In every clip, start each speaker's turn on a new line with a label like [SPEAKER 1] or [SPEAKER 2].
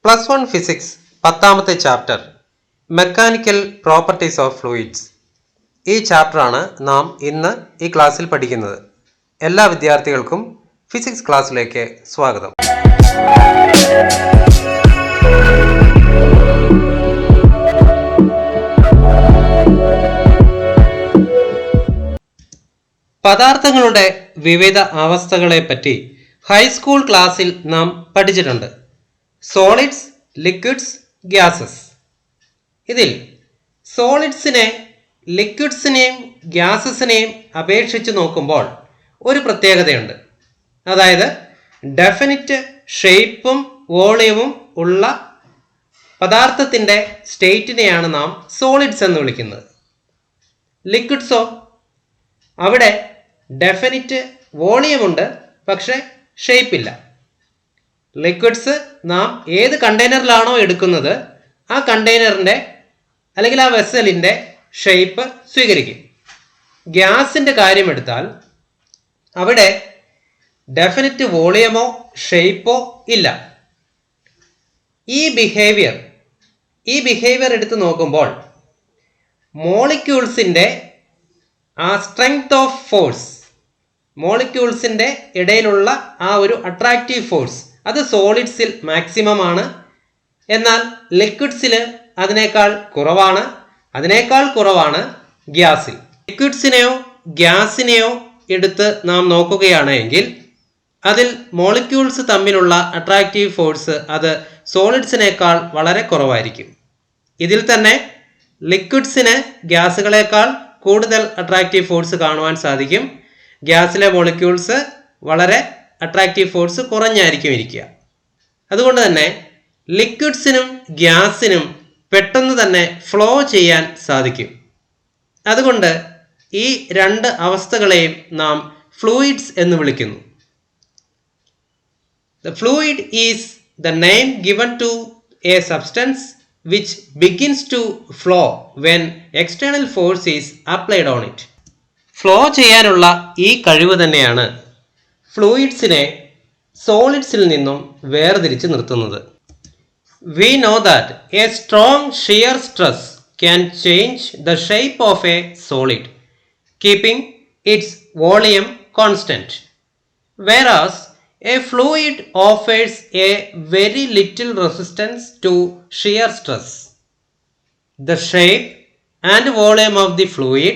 [SPEAKER 1] +1 physics 10ാമത്തെ chapter mechanical properties of fluids. ഈ ചാപ്റ്ററാണ് നാം ഇന്ന് ഈ ക്ലാസ്സിൽ പഠിക്കുന്നത്. എല്ലാ വിദ്യാർത്ഥികൾക്കും ഫിസിക്സ് ക്ലാസ്സിലേക്ക് സ്വാഗതം. പദാർത്ഥങ്ങളുടെ വിവിധ അവസ്ഥകളെപ്പറ്റി ഹൈസ്കൂൾ ക്ലാസ്സിൽ നാം പഠിച്ചിട്ടുണ്ട്. Solids, liquids, gases. ഇതിൽ സോളിഡ്സിനെ ലിക്വിഡ്സിനെയും ഗ്യാസസിനെയും അപേക്ഷിച്ച് നോക്കുമ്പോൾ ഒരു പ്രത്യേകതയുണ്ട്. അതായത് ഡെഫിനിറ്റ് ഷേപ്പും വോളിയവും ഉള്ള പദാർത്ഥത്തിൻ്റെ സ്റ്റേറ്റിനെയാണ് നാം സോളിഡ്സ് എന്ന് വിളിക്കുന്നത്. ലിക്വിഡ്സോ, അവിടെ ഡെഫിനിറ്റ് വോളിയമുണ്ട്, പക്ഷെ ഷേപ്പില്ല. ലിക്വിഡ്സ് നാം ഏത് കണ്ടെയ്നറിലാണോ എടുക്കുന്നത് ആ കണ്ടെയ്നറിൻ്റെ അല്ലെങ്കിൽ ആ വെസലിൻ്റെ ഷേപ്പ് സ്വീകരിക്കും. ഗ്യാസിൻ്റെ കാര്യമെടുത്താൽ അവിടെ ഡെഫിനിറ്റ് വോളിയമോ ഷേപ്പോ ഇല്ല. ഈ ബിഹേവിയർ എടുത്ത് നോക്കുമ്പോൾ മോളിക്യൂൾസിൻ്റെ ആ സ്ട്രെങ്ത് ഓഫ് ഫോഴ്സ്, മോളിക്യൂൾസിൻ്റെ ഇടയിലുള്ള ആ ഒരു അട്രാക്റ്റീവ് ഫോഴ്സ്, അത് സോളിഡ്സിൽ മാക്സിമം ആണ്. എന്നാൽ ലിക്വിഡ്സിൽ അതിനേക്കാൾ കുറവാണ് ഗ്യാസിൽ. ലിക്വിഡ്സിനെയോ ഗ്യാസിനെയോ എടുത്ത് നാം നോക്കുകയാണെങ്കിൽ അതിൽ മോളിക്യൂൾസ് തമ്മിലുള്ള അട്രാക്റ്റീവ് ഫോഴ്സ് അത് സോളിഡ്സിനേക്കാൾ വളരെ കുറവായിരിക്കും. ഇതിൽ തന്നെ ലിക്വിഡ്സിന് ഗ്യാസുകളേക്കാൾ കൂടുതൽ അട്രാക്റ്റീവ് ഫോഴ്സ് കാണുവാൻ സാധിക്കും. ഗ്യാസിലെ മോളിക്യൂൾസ് വളരെ അട്രാക്റ്റീവ് ഫോഴ്സ് കുറഞ്ഞായിരിക്കും ഇരിക്കുക. അതുകൊണ്ട് തന്നെ ലിക്വിഡ്സിനും ഗ്യാസിനും പെട്ടെന്ന് തന്നെ ഫ്ലോ ചെയ്യാൻ സാധിക്കും. അതുകൊണ്ട് ഈ രണ്ട് അവസ്ഥകളെയും നാം ഫ്ലൂയിഡ്സ് എന്ന് വിളിക്കുന്നു. The fluid is the name given to a substance which begins to flow when external force is applied on it. Flow ചെയ്യാനുള്ള ഈ കഴിവ് തന്നെയാണ് ഫ്ലൂയിഡ്സിനെ സോളിഡ്സിൽ നിന്നും വേർതിരിച്ച് നിർത്തുന്നത്. We know that a strong shear stress can change the shape of a solid, keeping its volume constant, whereas a fluid offers a very little resistance to shear stress. The shape and volume of the fluid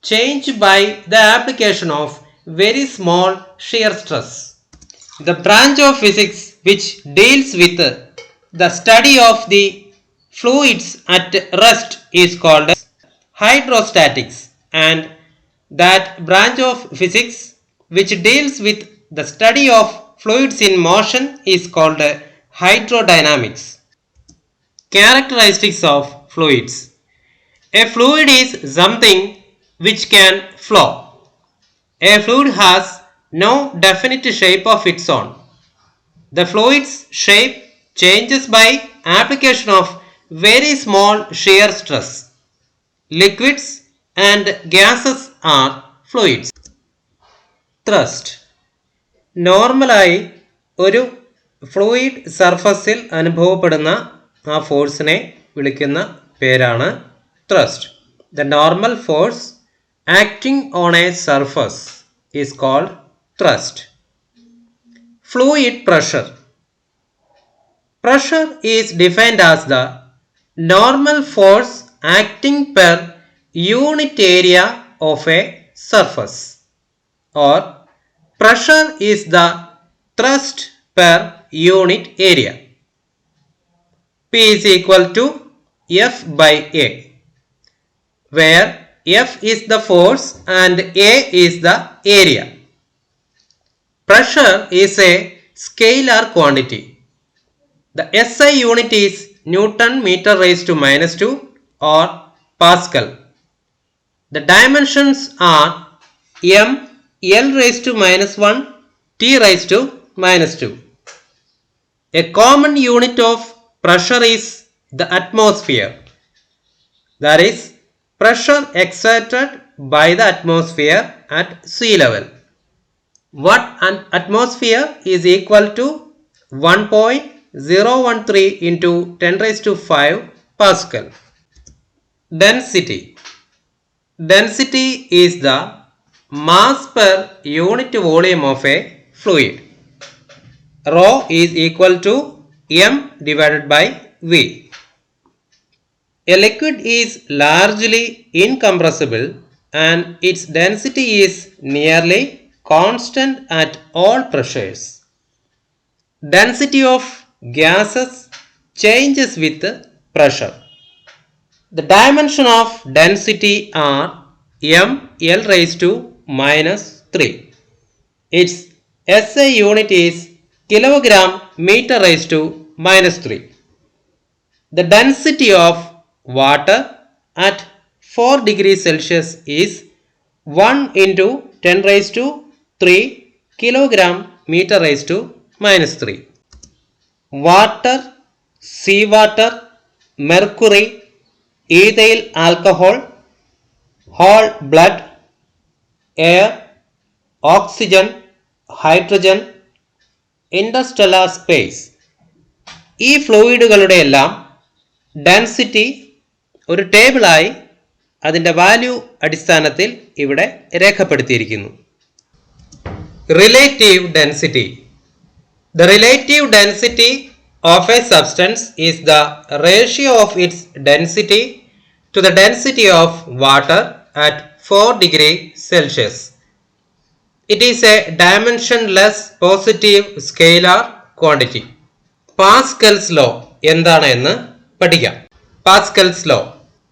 [SPEAKER 1] change by the application of very small shear stress. The branch of physics which deals with the study of the fluids at rest is called hydrostatics, and that branch of physics which deals with the study of fluids in motion is called hydrodynamics. Characteristics of fluids. A fluid is something which can flow. A fluid has no definite shape of its own. The fluid's shape changes by application of very small shear stress. Liquids and gases are fluids. Thrust. നോർമലായി ഒരു fluid സർഫസിൽ അനുഭവപ്പെടുന്ന ആ ഫോഴ്സിനെ വിളിക്കുന്ന പേരാണ് thrust. The normal force acting on a surface is called thrust. Fluid pressure. Pressure is defined as the normal force acting per unit area of a surface, or pressure is the thrust per unit area. P is equal to F by A, where F is the force and A is the area. Pressure is a scalar quantity. The SI unit is Newton meter raised to -2 or Pascal. The dimensions are m, L raised to -1, T raised to -2. A common unit of pressure is the atmosphere. That is, pressure exerted by the atmosphere at sea level. What an atmosphere is equal to 1 013 into 10 raised to 5 Pascal. Density. Density is the mass per unit volume of a fluid. Rho is equal to m divided by v. A liquid is largely incompressible and its density is nearly constant at all pressures. Density of gases changes with pressure. The dimension of density are ml raised to minus 3. Its SI unit is kilogram meter raised to minus 3. The density of water at 4 degrees Celsius is 1 into 10 raised to 3 kilogram meter raised to minus 3. Water, seawater, mercury, ethyl alcohol, whole blood, air, oxygen, hydrogen, interstellar space. ഈ ഫ്ലൂയിഡുകളുടെ എല്ലാം density ഒരു ടേബിളായി അതിൻ്റെ value അടിസ്ഥാനത്തിൽ ഇവിടെ രേഖപ്പെടുത്തിയിരിക്കുന്നു. Relative density. The relative density of a substance is the ratio of its density to the density of water at 4 degrees Celsius. It is a dimensionless positive scalar quantity. Pascal's law എന്താണ് എന്ന് പഠിക്കാം. Pascal's law.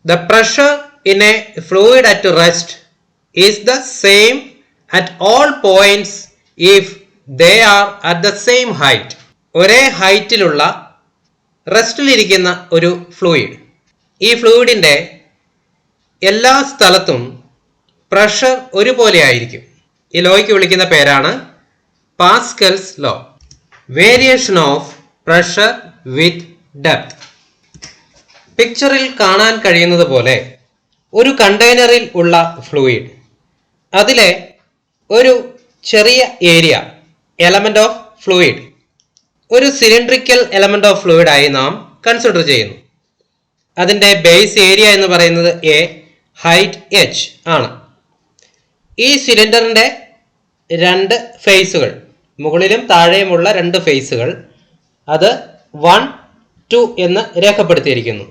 [SPEAKER 1] The pressure in a fluid at rest is the same at all points if they are at the same height. ഒരേ ഹൈറ്റിലുള്ള റെസ്റ്റിലിരിക്കുന്ന ഒരു fluid. ഈ ഫ്ലൂയിഡിൻ്റെ എല്ലാ സ്ഥലത്തും pressure ഒരുപോലെ ആയിരിക്കും. ഈ ലോയ്ക്ക് വിളിക്കുന്ന പേരാണ് Pascal's law. Variation of pressure with depth. പിക്ചറിൽ കാണാൻ കഴിയുന്നത് പോലെ ഒരു കണ്ടെയ്നറിൽ ഉള്ള ഫ്ലൂയിഡ്, അതിലെ ഒരു ചെറിയ ഏരിയ എലമെന്റ് ഓഫ് ഫ്ലൂയിഡ് ഒരു സിലിണ്ടറിക്കൽ എലമെന്റ് ഓഫ് ഫ്ലൂയിഡ് ആയി നാം കൺസിഡർ ചെയ്യുന്നു. അതിൻ്റെ ബേസ് ഏരിയ എന്ന് പറയുന്നത് എ, ഹൈറ്റ് എച്ച് ആണ്. ഈ സിലിണ്ടറിൻ്റെ രണ്ട് ഫേസുകൾ, മുകളിലും താഴെയുമുള്ള രണ്ട് ഫേസുകൾ, അത് 1, 2 എന്ന് രേഖപ്പെടുത്തിയിരിക്കുന്നു.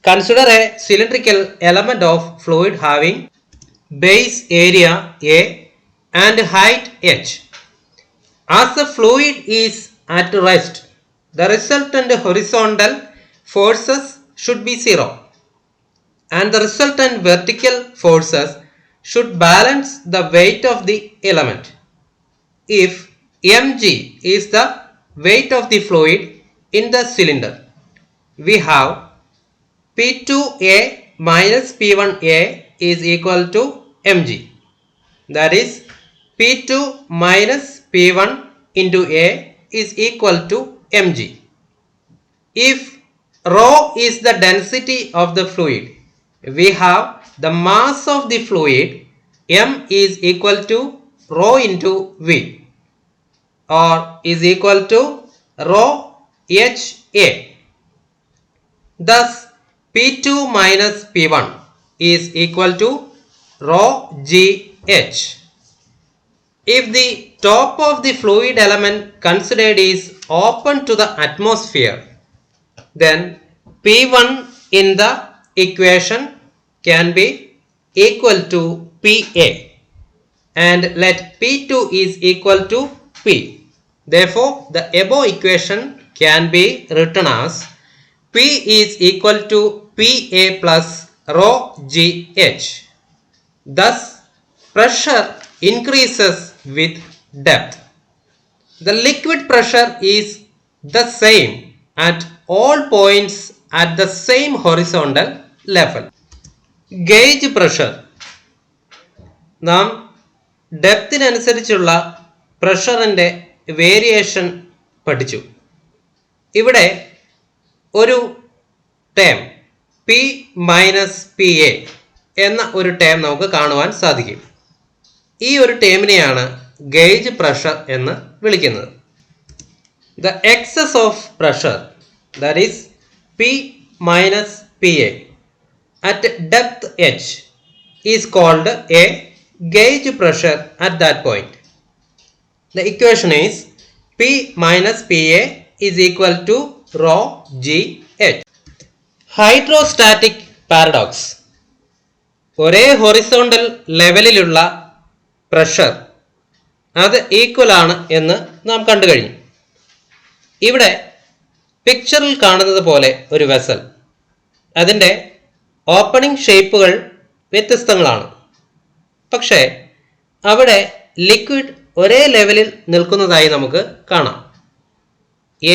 [SPEAKER 1] Consider A cylindrical element of fluid having base area A and height h. As the fluid is at rest, the resultant horizontal forces should be 0 and the resultant vertical forces should balance the weight of the element. If mg is the weight of the fluid in the cylinder, we have P2A minus P1A is equal to mg. That is P2 minus P1 into A is equal to mg. If rho is the density of the fluid, we have the mass of the fluid m is equal to rho into v, or is equal to rho ha. Thus P2 minus P1 is equal to rho gh. If the top of the fluid element considered is open to the atmosphere, then P1 in the equation can be equal to PA, and let P2 is equal to P. Therefore, the above equation can be written as P is equal to PA plus rho GH. Thus, pressure increases with depth. The liquid pressure is the same at all points at the same horizontal level. Gauge pressure. നാം ഡെപ്തിനനുസരിച്ചുള്ള പ്രഷറിൻ്റെ variation പഠിച്ചു. ഇവിടെ ഒരു term P minus PA എന്ന ഒരു term നമുക്ക് കാണുവാൻ സാധിക്കും. ഈ ഒരു ടേമിനെയാണ് ഗേജ് പ്രഷർ എന്ന് വിളിക്കുന്നത്. The excess of pressure, that is P minus PA at depth h is called a gauge pressure at that point. The equation is P minus PA is equal to rho GH. Hydrostatic paradox. ഒരേ horizontal ലെവലിലുള്ള pressure അത് equal ആണ് എന്ന് നാം കണ്ടു കഴിഞ്ഞു. ഇവിടെ പിക്ചറിൽ കാണുന്നത് പോലെ ഒരു വെസൽ, അതിൻ്റെ ഓപ്പണിംഗ് ഷേപ്പുകൾ വ്യത്യസ്തങ്ങളാണ്. പക്ഷേ അവിടെ ലിക്വിഡ് ഒരേ ലെവലിൽ നിൽക്കുന്നതായി നമുക്ക് കാണാം.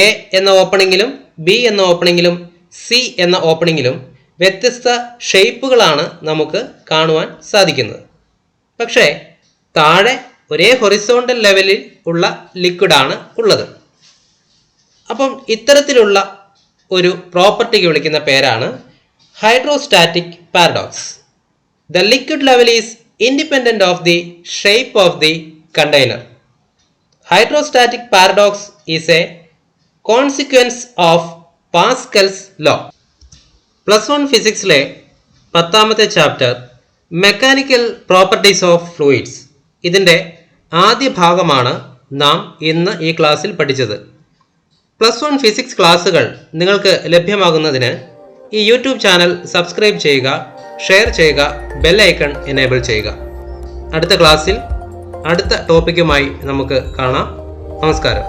[SPEAKER 1] എ എന്ന ഓപ്പണിങ്ങിലും ബി എന്ന ഓപ്പണിങ്ങിലും സി എന്ന ഓപ്പണിങ്ങിലും വ്യത്യസ്ത ഷേപ്പുകളാണ് നമുക്ക് കാണുവാൻ സാധിക്കുന്നത്. പക്ഷേ താഴെ ഒരേ ഹൊറിസോണ്ടൽ ലെവലിൽ ഉള്ള ലിക്വിഡാണ് ഉള്ളത്. അപ്പം ഇത്തരത്തിലുള്ള ഒരു പ്രോപ്പർട്ടിക്ക് വിളിക്കുന്ന പേരാണ് hydrostatic paradox. The liquid level is independent of the shape of the container. Hydrostatic paradox is a consequence of Pascal's law. +1 ഫിസിക്സിലെ 10ാമത്തെ chapter mechanical properties of fluids, ഇതിൻ്റെ ആദ്യ ഭാഗമാണ് നാം ഇന്ന് ഈ ക്ലാസ്സിൽ പഠിച്ചത്. +1 ഫിസിക്സ് ക്ലാസ്സുകൾ നിങ്ങൾക്ക് ലഭ്യമാകുന്നതിന് ഈ യൂട്യൂബ് ചാനൽ സബ്സ്ക്രൈബ് ചെയ്യുക, ഷെയർ ചെയ്യുക, ബെൽ ഐക്കൺ എനേബിൾ ചെയ്യുക. അടുത്ത ക്ലാസ്സിൽ അടുത്ത ടോപ്പിക്കുമായി നമുക്ക് കാണാം. നമസ്കാരം.